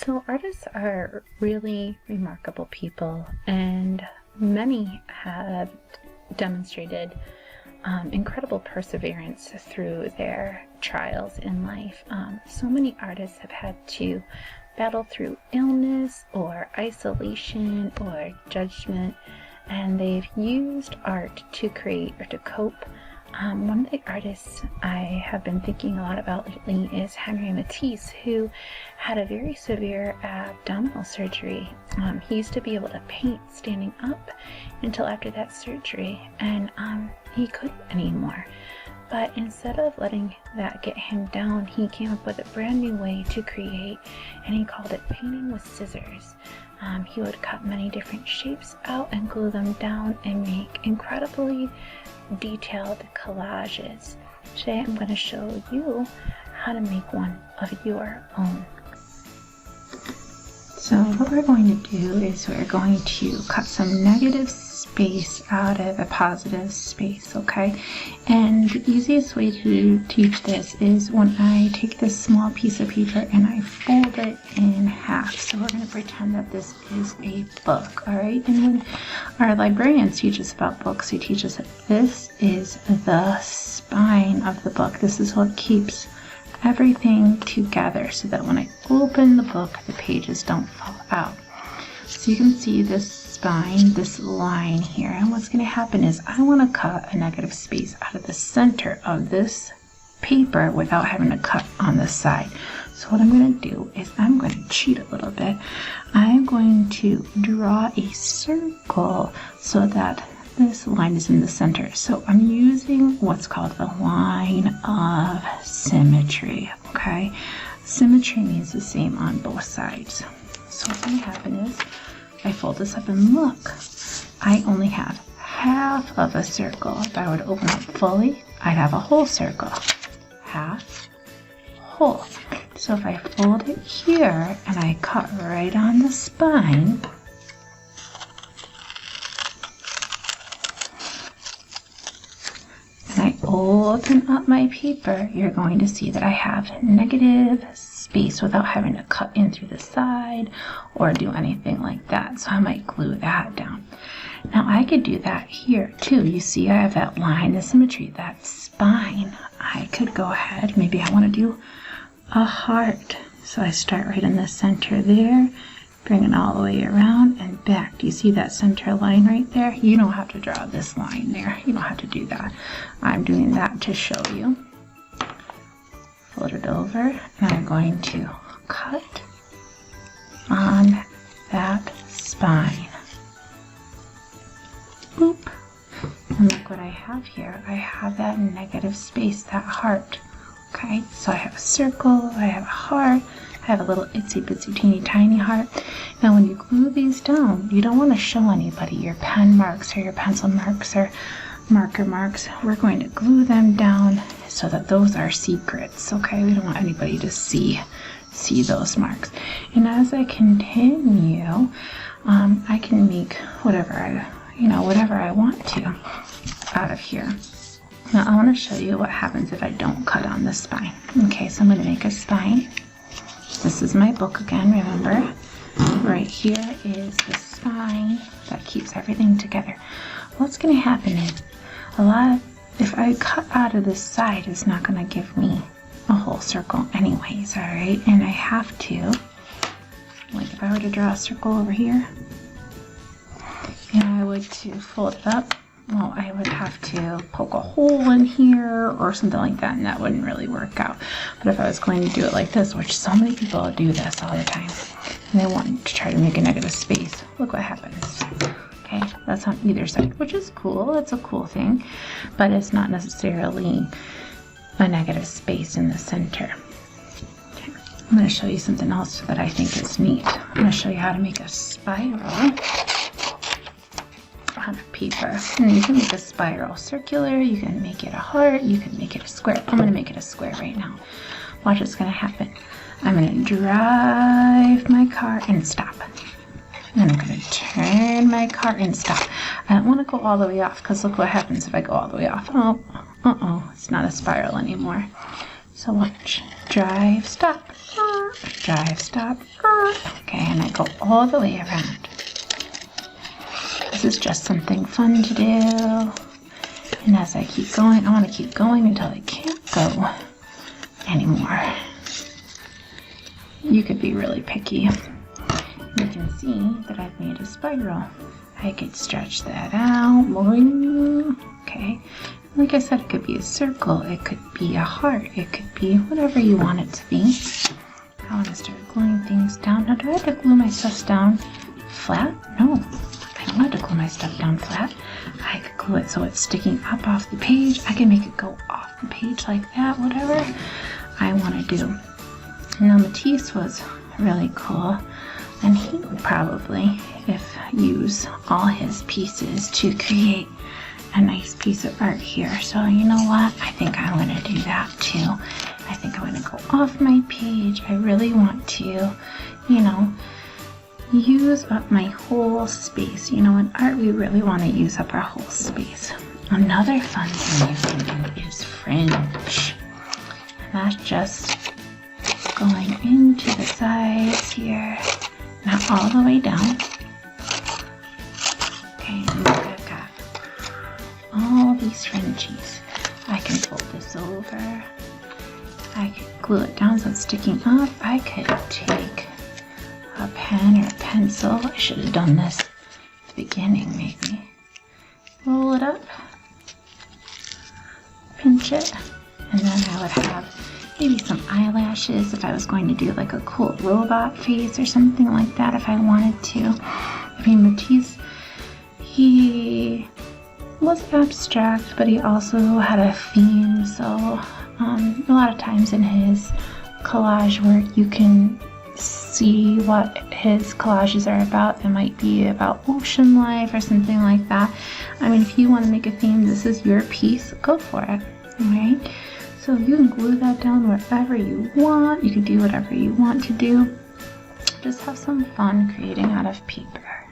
So artists are really remarkable people, and many have demonstrated incredible perseverance through their trials in life. So many artists have had to battle through illness or isolation or judgment, and they've used art to create or to cope. One of the artists I have been thinking a lot about lately is Matisse, who had a very severe abdominal surgery. He used to be able to paint standing up until after that surgery, and he couldn't anymore. But instead of letting that get him down, he came up with a brand new way to create, and he called it painting with scissors. He would cut many different shapes out and glue them down and make incredibly detailed collages. Today I'm going to show you how to make one of your own. So what we're going to do is we're going to cut some negative space out of a positive space, okay? And the easiest way to teach this is when I take this small piece of paper and I fold it in half. So we're going to pretend that this is a book, all right? And when our librarians teach us about books, they teach us that this is the spine of the book. This is what keeps everything together so that when I open the book, the pages don't fall out. So you can see this spine, this line here, and what's going to happen is I want to cut a negative space out of the center of this paper without having to cut on the side. So what I'm going to do is I'm going to cheat a little bit. I'm going to draw a circle so that this line is in the center. So I'm using what's called the line of symmetry, okay? Symmetry means the same on both sides. So what's going to happen is I fold this up and look, I only have half of a circle. If I were to open up fully, I'd have a whole circle. Half, whole. So if I fold it here and I cut right on the spine, and I open up my paper, you're going to see that I have negative space without having to cut in through the side or do anything like that. So I might glue that down. Now I could do that here too. You see I have that line of symmetry, that spine. I could go ahead, maybe I want to do a heart. So I start right in the center there, bring it all the way around and back. Do you see that center line right there? You don't have to draw this line there. You don't have to do that. I'm doing that to show you. Fold it over, and I'm going to cut on that spine. Boop. And look what I have here. I have that negative space, that heart. Okay, so I have a circle, I have a heart, I have a little itsy bitsy teeny tiny heart. Now when you glue these down, you don't want to show anybody your pen marks or your pencil marks or marker marks. We're going to glue them down so that those are secrets, okay? We don't want anybody to see those marks. And as I continue, I can make whatever I want to out of here. Now I want to show you what happens if I don't cut on the spine. Okay, so I'm going to make a spine. This is my book again, remember? Right here is the spine that keeps everything together. What's going to happen is if I cut out of this side, it's not going to give me a whole circle anyways, alright? And I have to, like if I were to draw a circle over here, and I would to fold it up, well, I would have to poke a hole in here or something like that, and that wouldn't really work out. But if I was going to do it like this, which so many people do this all the time, and they want to try to make a negative space, look what happens. Okay, that's on either side, which is cool. It's a cool thing, but it's not necessarily a negative space in the center. Okay, I'm going to show you something else that I think is neat. I'm going to show you how to make a spiral on a paper. And you can make a spiral circular, you can make it a heart, you can make it a square. I'm going to make it a square right now. Watch what's going to happen. I'm going to drive my car and stop. And I'm going to turn my car and stop. I don't want to go all the way off because look what happens if I go all the way off. Oh, it's not a spiral anymore. So watch. Drive, stop. drive, stop. Okay, and I go all the way around. This is just something fun to do. And as I keep going, I want to keep going until I can't go anymore. You could be really picky. You can see that I've made a spiral. I could stretch that out. Okay. Like I said, it could be a circle. It could be a heart. It could be whatever you want it to be. I want to start gluing things down. Now, do I have to glue my stuff down flat? No. I don't have to glue my stuff down flat. I could glue it so it's sticking up off the page. I can make it go off the page like that, whatever I want to do. Now, Matisse was really cool, and he would probably use all his pieces to create a nice piece of art here. So you know what? I think I'm going to do that too. I think I'm going to go off my page. I really want to, use up my whole space. In art, we really want to use up our whole space. Another fun thing you can do is fringe. And that's just going into the sides here, not all the way down. Okay, and I've got all these fringes. I can fold this over. I could glue it down so it's sticking up. I could take a pen or a pencil. I should have done this at the beginning, maybe. Roll it up, pinch it, and then I would have maybe some eyelashes if I was going to do like a cool robot face or something like that if I wanted to. Matisse, he was abstract, but he also had a theme, so a lot of times in his collage work you can see what his collages are about. It might be about ocean life or something like that. If you want to make a theme, this is your piece, go for it, alright? So you can glue that down wherever you want. You can do whatever you want to do. Just have some fun creating out of paper.